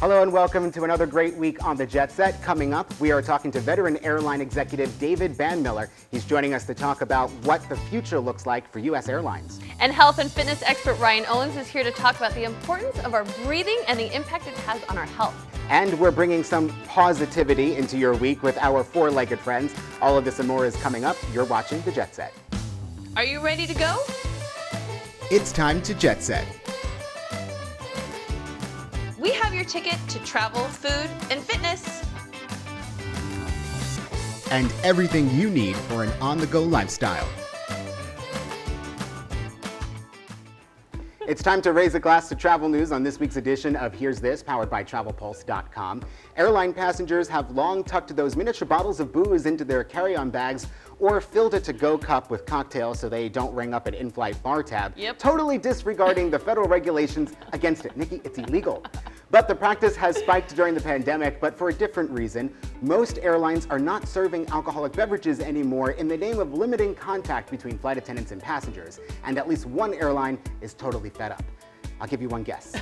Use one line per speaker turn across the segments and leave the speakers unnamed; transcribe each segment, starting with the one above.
Hello and welcome to another great week on the Jet Set. Coming up, we are talking to veteran airline executive David Bandmiller. He's joining us to talk about what the future looks like for U.S. airlines.
And health and fitness expert Ryan Owens is here to talk about the importance of our breathing and the impact it has on our health.
And we're bringing some positivity into your week with our four-legged friends. All of this and more is coming up. You're watching the Jet Set.
Are you ready to go?
It's time to Jet Set.
We have your ticket to travel, food, and fitness.
And everything you need for an on-the-go lifestyle. It's time to raise a glass to travel news on this week's edition of Here's This, powered by TravelPulse.com. Airline passengers have long tucked those miniature bottles of booze into their carry-on bags or filled a to-go cup with cocktails so they don't ring up an in-flight bar tab, totally disregarding the federal regulations against it. Nikki, it's illegal. But the practice has spiked during the pandemic, but for a different reason. Most airlines are not serving alcoholic beverages anymore in the name of limiting contact between flight attendants and passengers. And at least one airline is totally fed up. I'll give you one guess.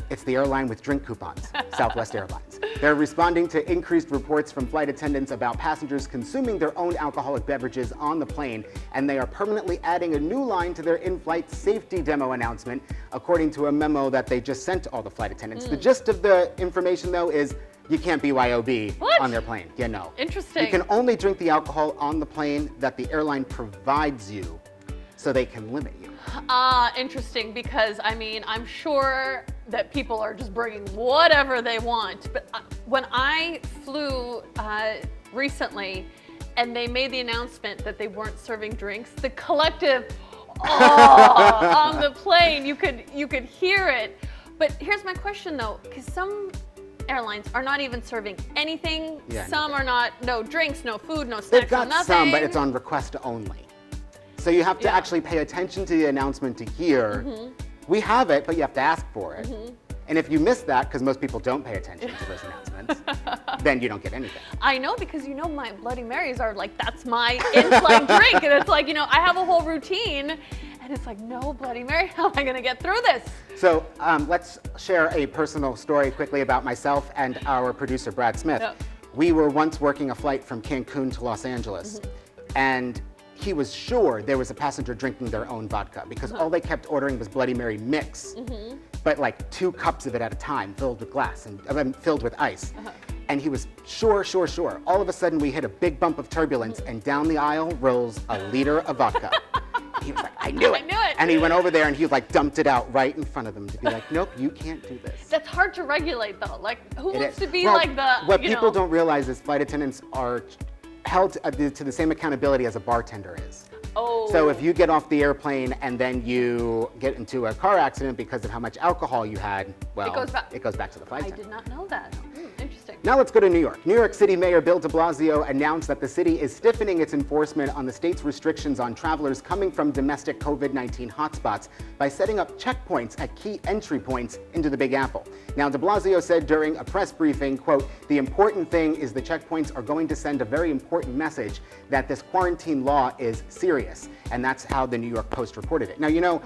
It's the airline with drink coupons, Southwest Airlines. They're responding to increased reports from flight attendants about passengers consuming their own alcoholic beverages on the plane, and they are permanently adding a new line to their in-flight safety demo announcement, according to a memo that they just sent to all the flight attendants. The gist of the information, though, is you can't BYOB on their plane. Yeah, no.
Interesting.
You can only drink the alcohol on the plane that the airline provides you, so they can limit you.
Interesting, because I mean, I'm sure that people are just bringing whatever they want. But when I flew recently and they made the announcement that they weren't serving drinks, the collective on the plane, you could hear it. But here's my question though, because some airlines are not even serving anything. Some are not, no drinks, no food, no snacks,
They've got
no nothing.
some, but it's on request only. So you have to actually pay attention to the announcement to hear, we have it, but you have to ask for it. And if you miss that, because most people don't pay attention to those announcements, then you don't get anything.
I know, because you know my Bloody Marys are like, that's my in-flight drink. And it's like, you know, I have a whole routine. And it's like, no Bloody Mary, how am I going to get through this?
So let's share a personal story quickly about myself and our producer, Brad Smith. We were once working a flight from Cancun to Los Angeles. And he was sure there was a passenger drinking their own vodka because all they kept ordering was Bloody Mary mix, but like 2 cups of it at a time, filled with glass and filled with ice. And he was sure. All of a sudden we hit a big bump of turbulence and down the aisle rolls a liter of vodka. He was like, I knew it. And he went over there and he like dumped it out right in front of them to be like, nope, you can't do this.
That's hard to regulate though. Like, who wants to be
well,
like the,
what people don't realize is flight attendants are held to the same accountability as a bartender is. So if you get off the airplane and then you get into a car accident because of how much alcohol you had, well, it goes back to the flight attendant.
I did not know that. Interesting.
Now let's go to New York. New York City Mayor Bill de Blasio announced that the city is stiffening its enforcement on the state's restrictions on travelers coming from domestic COVID-19 hotspots by setting up checkpoints at key entry points into the Big Apple. Now, de Blasio said during a press briefing, quote, "The important thing is the checkpoints are going to send a very important message that this quarantine law is serious." And that's how the New York Post reported it. Now, you know,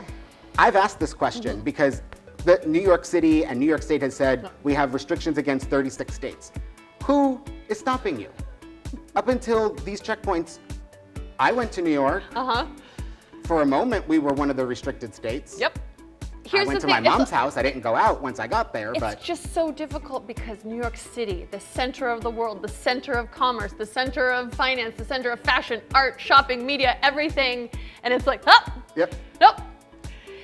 I've asked this question because the New York City and New York State has said we have restrictions against 36 states. Who is stopping you? Up until these checkpoints, I went to New York. For a moment, we were one of the restricted states. I went to my mom's house. I didn't go out once I got there.
It's just so difficult because New York City, the center of the world, the center of commerce, the center of finance, the center of fashion, art, shopping, media, everything. And it's like, nope.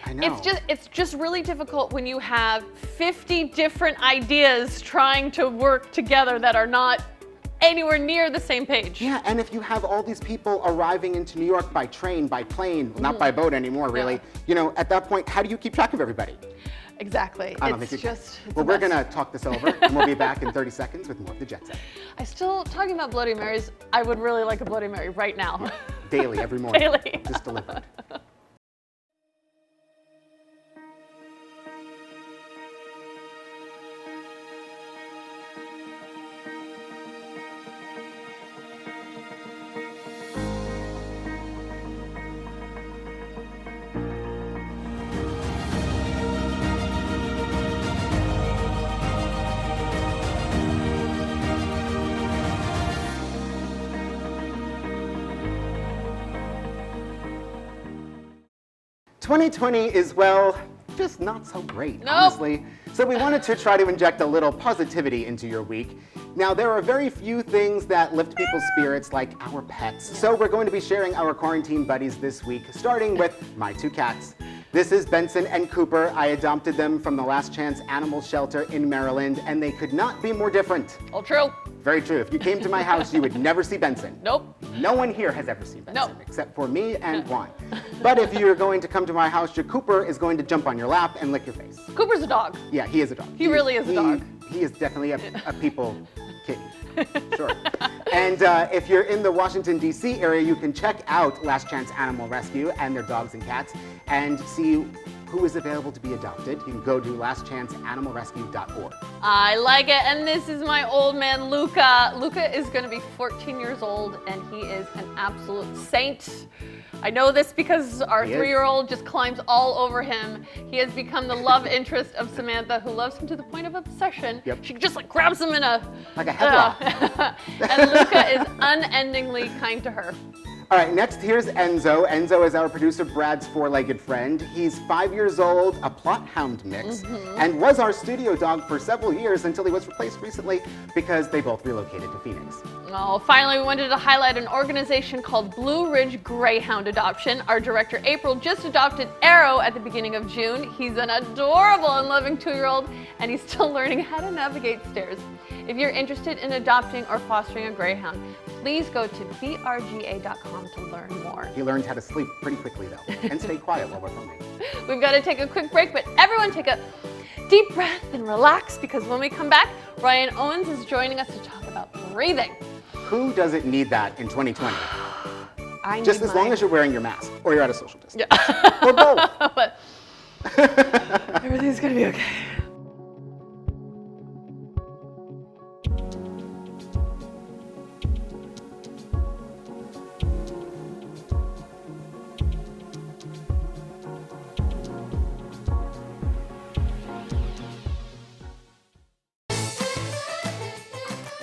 I know.
It's just really difficult when you have 50 different ideas trying to work together that are not anywhere near the same page.
Yeah, and if you have all these people arriving into New York by train, by plane, not by boat anymore, really, you know, at that point, how do you keep track of everybody?
Exactly.
I don't think you can. Well, we're going to talk this over, and we'll be back in 30 seconds with more of the Jet Set.
Talking about Bloody Marys, I would really like a Bloody Mary right now.
Yeah. Daily, every morning.
Daily.
Just delivered. 2020 is, well, just not so great, honestly. So we wanted to try to inject a little positivity into your week. Now, there are very few things that lift people's spirits like our pets. So we're going to be sharing our quarantine buddies this week, starting with my two cats. This is Benson and Cooper. I adopted them from the Last Chance Animal Shelter in Maryland, and they could not be more different.
All true.
Very true. If you came to my house, you would never see Benson.
Nope.
No one here has ever seen Benson,
Nope.
except for me and Juan. But if you're going to come to my house, your Cooper is going to jump on your lap and lick your face.
Cooper's a dog.
Yeah, he is a dog.
He really is a dog.
He is definitely a people kitty. Sure. And if you're in the Washington, D.C. area, you can check out Last Chance Animal Rescue and their dogs and cats and see who is available to be adopted. You can go to lastchanceanimalrescue.org.
I like it. And this is my old man, Luca. Luca is going to be 14 years old, and he is an absolute saint. I know this because our 3-year-old just climbs all over him. He has become the love interest of Samantha, who loves him to the point of obsession.
Yep.
She just like grabs him in a...
Like a headlock.
And Luca is unendingly kind to her.
All right, next here's Enzo. Enzo is our producer Brad's four-legged friend. He's 5 years old, a plot hound mix, and was our studio dog for several years until he was replaced recently because they both relocated to Phoenix.
Oh, finally, we wanted to highlight an organization called Blue Ridge Greyhound Adoption. Our director, April, just adopted Arrow at the beginning of June. He's an adorable and loving 2-year-old, and he's still learning how to navigate stairs. If you're interested in adopting or fostering a greyhound, please go to brga.com to learn more.
He learned how to sleep pretty quickly, though, and stay quiet while we're filming.
We've got to take a quick break, but everyone take a deep breath and relax, because when we come back, Ryan Owens is joining us to talk about breathing.
Who doesn't need that in 2020?
I
Just
need
as long
mine.
as you're wearing your mask or you're at a social distance.
Yeah.
Or both.
But everything's going to be okay.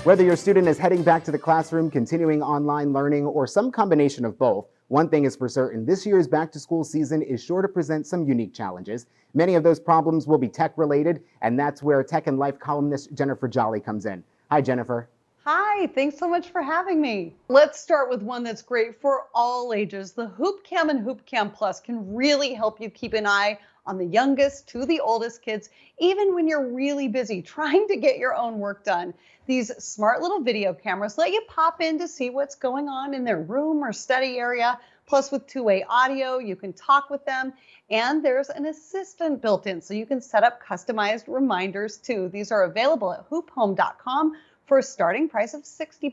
Whether your student is heading back to the classroom, continuing online learning, or some combination of both, one thing is for certain: this year's back-to-school season is sure to present some unique challenges. Many of those problems will be tech-related, and that's where Tech and Life columnist Jennifer Jolly comes in. Hi, Jennifer.
Hi, thanks so much for having me. Let's start with one that's great for all ages. The Hoop Cam and Hoop Cam Plus can really help you keep an eye on the youngest to the oldest kids, even when you're really busy trying to get your own work done. These smart little video cameras let you pop in to see what's going on in their room or study area. Plus, with two-way audio, you can talk with them, and there's an assistant built in, so you can set up customized reminders too. These are available at hoophome.com for a starting price of $60.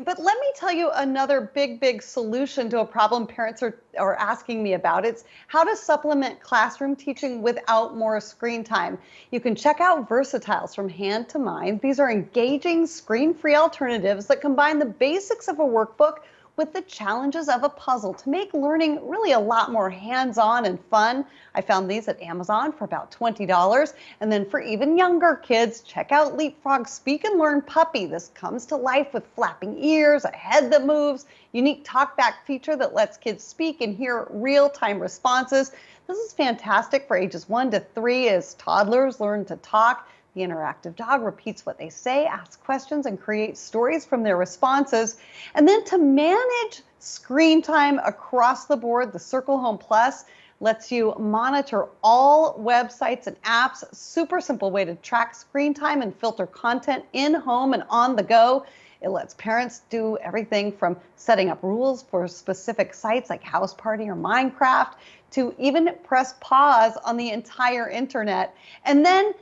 But let me tell you another big solution to a problem parents are asking me about. It's how to supplement classroom teaching without more screen time. You can check out Versatiles from Hand to Mind. These are engaging, screen-free alternatives that combine the basics of a workbook with the challenges of a puzzle to make learning really a lot more hands-on and fun. I found these at Amazon for about $20. And then for even younger kids, check out Leapfrog Speak and Learn Puppy. This comes to life with flapping ears, a head that moves, unique talkback feature that lets kids speak and hear real-time responses. This is fantastic for ages 1 to 3 as toddlers learn to talk. The interactive dog repeats what they say, asks questions, and creates stories from their responses. And then to manage screen time across the board, the Circle Home Plus lets you monitor all websites and apps. Super simple way to track screen time and filter content in home and on the go. It lets parents do everything from setting up rules for specific sites like House Party or Minecraft to even press pause on the entire internet. And then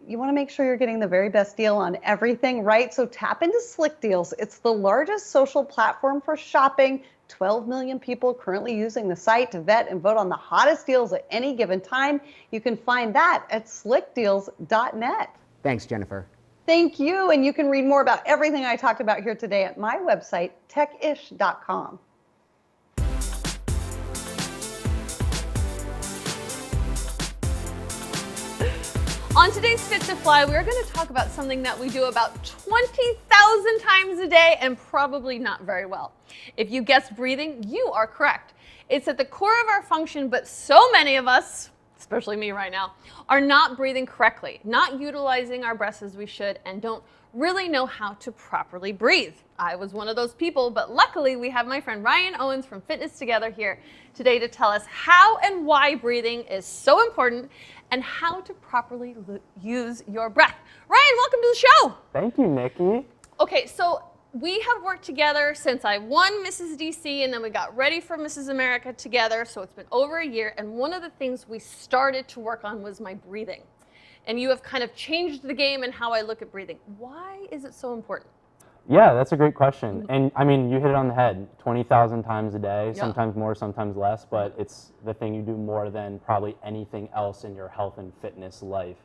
you want to make sure you're getting the very best deal on everything, right? So tap into Slick Deals. It's the largest social platform for shopping. 12 million people currently using the site to vet and vote on the hottest deals at any given time. You can find that at slickdeals.net.
Thanks, Jennifer.
Thank you. And you can read more about everything I talked about here today at my website, techish.com.
On today's Fit to Fly, we're going to talk about something that we do about 20,000 times a day and probably not very well. If you guessed breathing, you are correct. It's at the core of our function, but so many of us, especially me right now, are not breathing correctly, not utilizing our breaths as we should, and don't really know how to properly breathe. I was one of those people, but luckily we have my friend Ryan Owens from Fitness Together here today to tell us how and why breathing is so important and how to properly use your breath. Ryan, welcome to the show.
Thank you, Nikki.
Okay, so we have worked together since I won Mrs. DC, and then we got ready for Mrs. America together, so it's been over a year, and one of the things we started to work on was my breathing. And you have kind of changed the game in how I look at breathing. Why is it so important?
Yeah, that's a great question. And I mean, you hit it on the head, 20,000 times a day, sometimes more, sometimes less, but it's the thing you do more than probably anything else in your health and fitness life.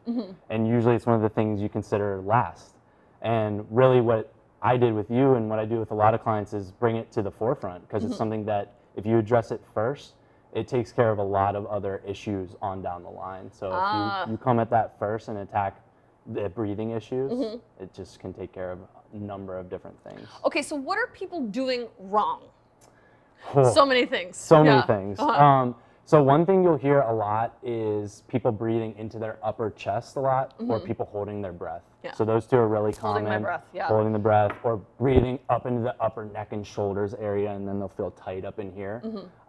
And usually it's one of the things you consider last. And really what I did with you and what I do with a lot of clients is bring it to the forefront, because it's something that if you address it first, it takes care of a lot of other issues on down the line. So if you come at that first and attack the breathing issues, it just can take care of a number of different things.
Okay, so what are people doing wrong?
Oh,
So many things.
so many things. So one thing you'll hear a lot is people breathing into their upper chest a lot, or people holding their breath. So those two are really common.
Holding my breath,
Holding the breath, or breathing up into the upper neck and shoulders area, and then they'll feel tight up in here.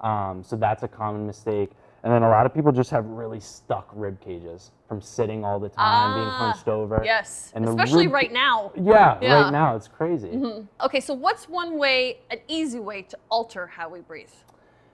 So that's a common mistake. And then a lot of people just have really stuck rib cages from sitting all the time, being hunched over.
Yes,
and
especially right now.
Yeah, right now, it's crazy.
Okay, so what's one way, an easy way to alter how we breathe?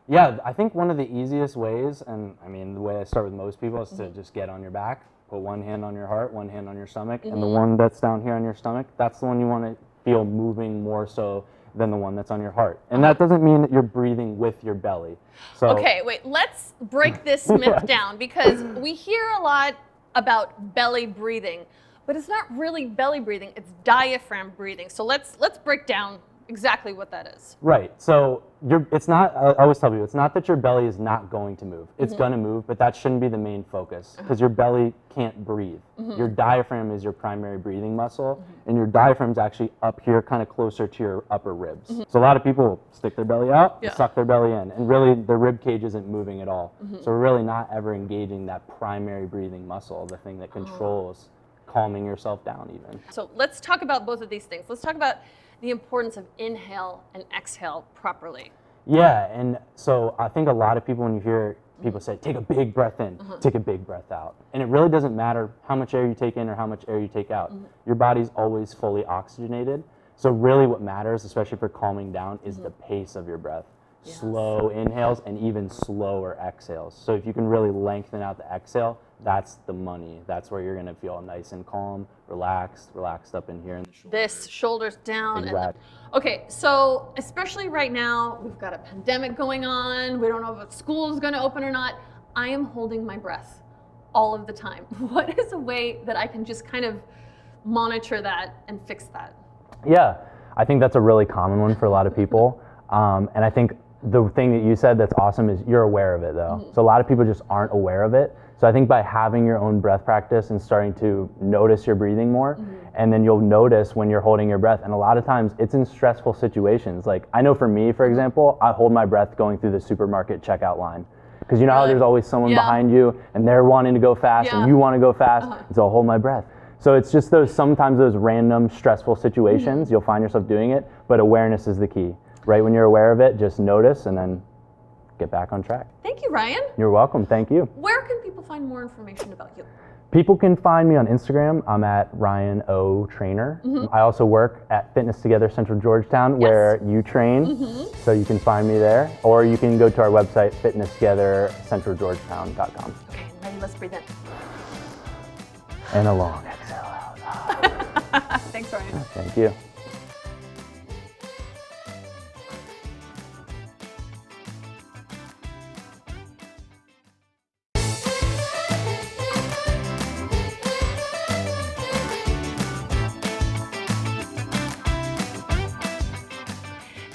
Yeah, I think one of the easiest ways, and I mean the way I start with most people, is to just get on your back, put one hand on your heart, one hand on your stomach, and the one that's down here on your stomach, that's the one you want to feel moving more so than the one that's on your heart. And that doesn't mean that you're breathing with your belly. So
Okay, wait, let's break this myth down, because we hear a lot about belly breathing, but it's not really belly breathing, it's diaphragm breathing. So let's break down exactly what that is.
Right. So it's not, I always tell people, it's not that your belly is not going to move. It's going to move, but that shouldn't be the main focus, because your belly can't breathe. Your diaphragm is your primary breathing muscle, and your diaphragm's actually up here, kind of closer to your upper ribs. So a lot of people stick their belly out, and suck their belly in, and really the rib cage isn't moving at all. So we're really not ever engaging that primary breathing muscle, the thing that controls calming yourself down even.
So let's talk about both of these things. Let's talk about the importance of inhale and exhale properly.
Yeah, and so I think a lot of people, when you hear people say, take a big breath in, take a big breath out. And it really doesn't matter how much air you take in or how much air you take out. Your body's always fully oxygenated. So really what matters, especially for calming down, is the pace of your breath. Slow inhales and even slower exhales. So if you can really lengthen out the exhale, that's the money. That's where you're going to feel nice and calm, relaxed up in here.
This, shoulders down.
Exactly.
Okay, so especially right now, we've got a pandemic going on. We don't know if school is going to open or not. I am holding my breath all of the time. What is a way that I can just kind of monitor that and fix that?
Yeah, I think that's a really common one for a lot of people. And I think the thing that you said that's awesome is you're aware of it though. So a lot of people just aren't aware of it. So I think by having your own breath practice and starting to notice your breathing more, and then you'll notice when you're holding your breath. And a lot of times it's in stressful situations. Like I know for me, for example, I hold my breath going through the supermarket checkout line. Because you know how there's always someone behind you and they're wanting to go fast and you want to go fast. And so I'll hold my breath. So it's just sometimes those random stressful situations, you'll find yourself doing it, but awareness is the key. Right when you're aware of it, just notice and then get back on track.
Thank you, Ryan.
You're welcome. Thank you.
Where can people find more information about you?
People can find me on Instagram. I'm at Ryan O Trainer. I also work at Fitness Together Central Georgetown, where you train. So you can find me there, or you can go to our website, fitnesstogethercentralgeorgetown.com.
Okay, ready? Let's breathe in.
And a long exhale out.
Thanks, Ryan.
Thank you.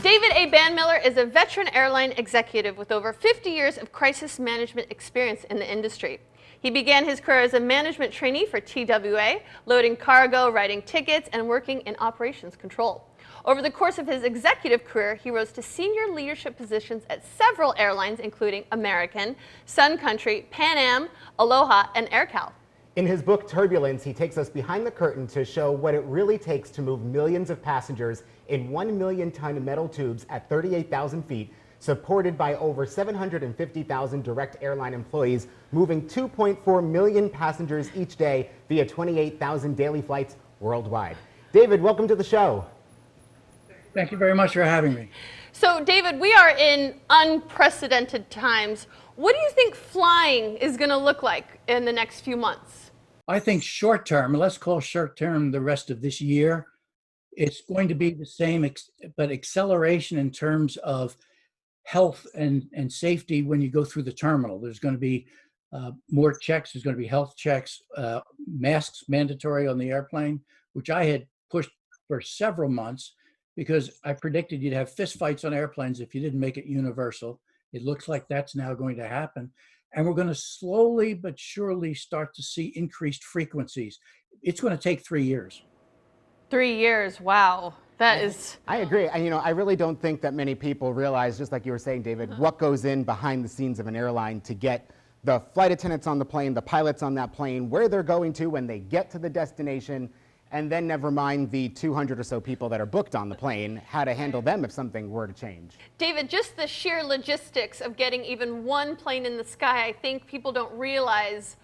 David A. Bandmiller is a veteran airline executive with over 50 years of crisis management experience in the industry. He began his career as a management trainee for TWA, loading cargo, writing tickets, and working in operations control. Over the course of his executive career, he rose to senior leadership positions at several airlines, including American, Sun Country, Pan Am, Aloha, and AirCal.
In his book, Turbulence, he takes us behind the curtain to show what it really takes to move millions of passengers in 1 million ton metal tubes at 38,000 feet, supported by over 750,000 direct airline employees, moving 2.4 million passengers each day via 28,000 daily flights worldwide. David, welcome to the show.
Thank you very much for having me.
So, David, we are in unprecedented times. What do you think flying is going to look like in the next few months?
I think short term, let's call short term the rest of this year, it's going to be the same, but acceleration in terms of health and safety when you go through the terminal. There's going to be more checks. There's going to be health checks, masks mandatory on the airplane, which I had pushed for several months because I predicted you'd have fistfights on airplanes if you didn't make it universal. It looks like that's now going to happen. And we're going to slowly but surely start to see increased frequencies. It's going to take 3 years.
3 years, wow. That is...
I agree. I really don't think that many people realize, just like you were saying, David, what goes in behind the scenes of an airline to get the flight attendants on the plane, the pilots on that plane, where they're going to when they get to the destination, and then never mind the 200 or so people that are booked on the plane, how to handle them if something were to change.
David, just the sheer logistics of getting even one plane in the sky, I think people don't realize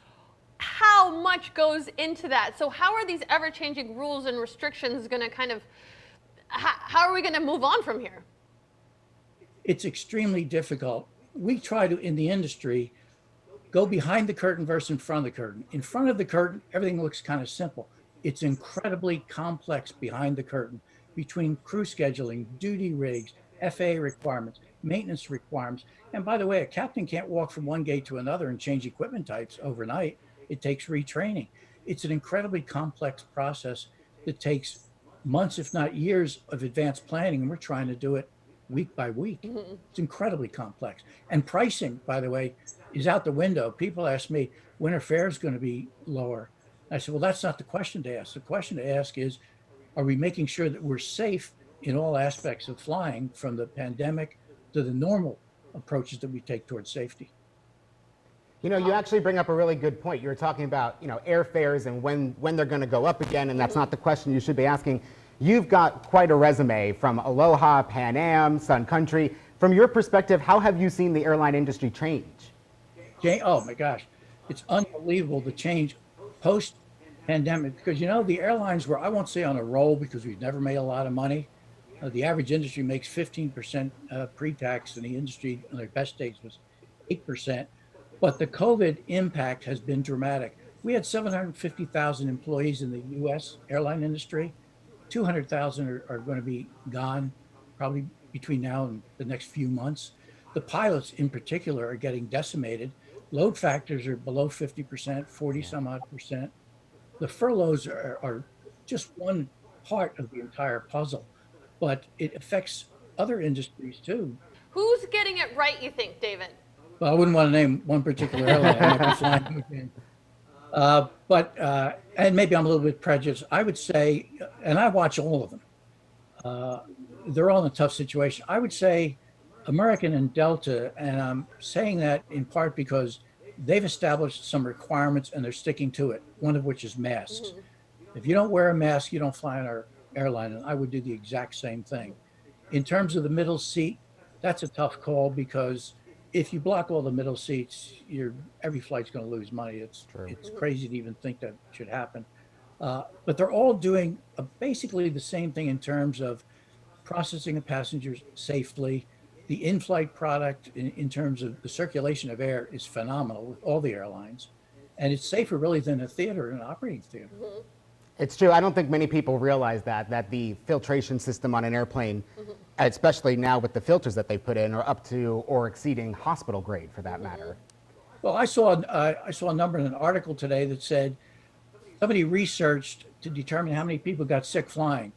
how much goes into that. So how are these ever-changing rules and restrictions going to kind of, how are we going to move on from here?
It's extremely difficult. We try to, in the industry, go behind the curtain versus in front of the curtain. In front of the curtain, everything looks kind of simple. It's incredibly complex behind the curtain between crew scheduling, duty rigs, FAA requirements, maintenance requirements. And by the way, a captain can't walk from one gate to another and change equipment types overnight. It takes retraining. It's an incredibly complex process that takes months, if not years, of advanced planning. And we're trying to do it week by week. Mm-hmm. It's incredibly complex. And pricing, by the way, is out the window. People ask me, when are fares going to be lower? I said, well, that's not the question to ask. The question to ask is, are we making sure that we're safe in all aspects of flying, from the pandemic to the normal approaches that we take towards safety?
You actually bring up a really good point. You were talking about, airfares and when they're going to go up again, and that's not the question you should be asking. You've got quite a resume from Aloha, Pan Am, Sun Country. From your perspective, how have you seen the airline industry change?
Oh my gosh, it's unbelievable the change post-pandemic, because the airlines were, I won't say on a roll because we've never made a lot of money. The average industry makes 15% pre-tax, and the industry on their best days was 8%. But the COVID impact has been dramatic. We had 750,000 employees in the U.S. airline industry. 200,000 are going to be gone probably between now and the next few months. The pilots in particular are getting decimated. Load factors are below 50%, 40 some odd percent. The furloughs are just one part of the entire puzzle, but it affects other industries too.
Who's getting it right, you think, David?
Well, I wouldn't want to name one particular airline. And maybe I'm a little bit prejudiced. I would say, and I watch all of them, they're all in a tough situation. I would say American and Delta, and I'm saying that in part because they've established some requirements and they're sticking to it, one of which is masks. Mm-hmm. If you don't wear a mask, you don't fly on our airline, and I would do the exact same thing. In terms of the middle seat, that's a tough call, because if you block all the middle seats, every flight's going to lose money. It's crazy to even think that should happen. But they're all doing basically the same thing in terms of processing of passengers safely. The in-flight product in terms of the circulation of air is phenomenal with all the airlines. And it's safer really than a theater, an operating theater. Mm-hmm.
It's true. I don't think many people realize that the filtration system on an airplane, mm-hmm. especially now with the filters that they put in, are up to or exceeding hospital grade for that mm-hmm. matter.
Well, I saw a number in an article today that said somebody researched to determine how many people got sick flying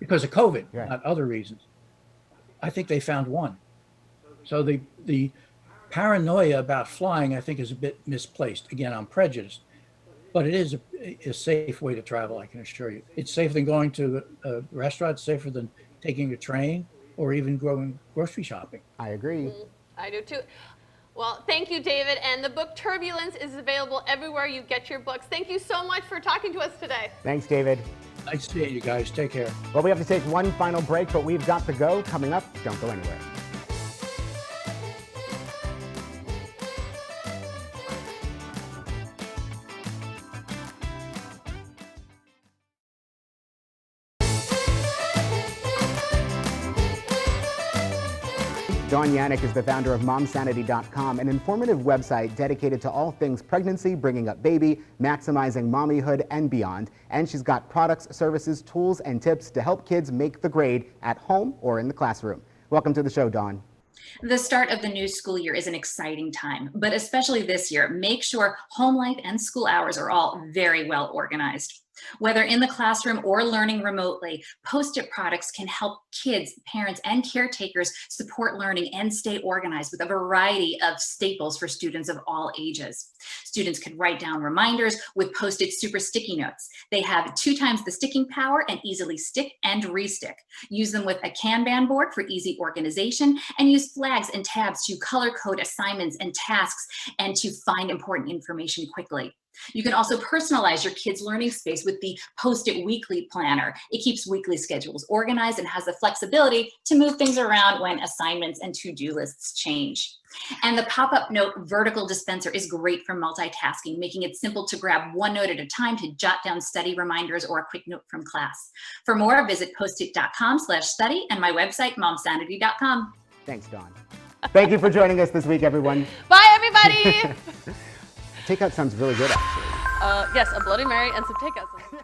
because of COVID, yeah. Not other reasons. I think they found one. So the paranoia about flying, I think, is a bit misplaced. Again, I'm prejudiced. But it is a safe way to travel, I can assure you. It's safer than going to a restaurant, safer than taking a train, or even going grocery shopping.
I agree.
I do too. Well, thank you, David. And the book Turbulence is available everywhere you get your books. Thank you so much for talking to us today.
Thanks, David.
Nice seeing you guys. Take care.
Well, we have to take one final break, but we've got to go. Coming up, don't go anywhere. Dawn Yannick is the founder of MomSanity.com, an informative website dedicated to all things pregnancy, bringing up baby, maximizing mommyhood, and beyond. And she's got products, services, tools, and tips to help kids make the grade at home or in the classroom. Welcome to the show, Dawn.
The start of the new school year is an exciting time, but especially this year, make sure home life and school hours are all very well organized. Whether in the classroom or learning remotely, Post-it products can help kids, parents, and caretakers support learning and stay organized with a variety of staples for students of all ages. Students can write down reminders with Post-it super sticky notes. They have 2 times the sticking power and easily stick and restick. Use them with a Kanban board for easy organization, and use flags and tabs to color code assignments and tasks and to find important information quickly. You can also personalize your kids' learning space with the Post-it Weekly Planner. It keeps weekly schedules organized and has the flexibility to move things around when assignments and to-do lists change. And the pop-up note vertical dispenser is great for multitasking, making it simple to grab one note at a time to jot down study reminders or a quick note from class. For more, visit postit.com/study and my website, momsanity.com.
Thanks, Dawn. Thank you for joining us this week, everyone.
Bye, everybody.
Takeout sounds really good, actually.
Yes, a Bloody Mary and some takeout.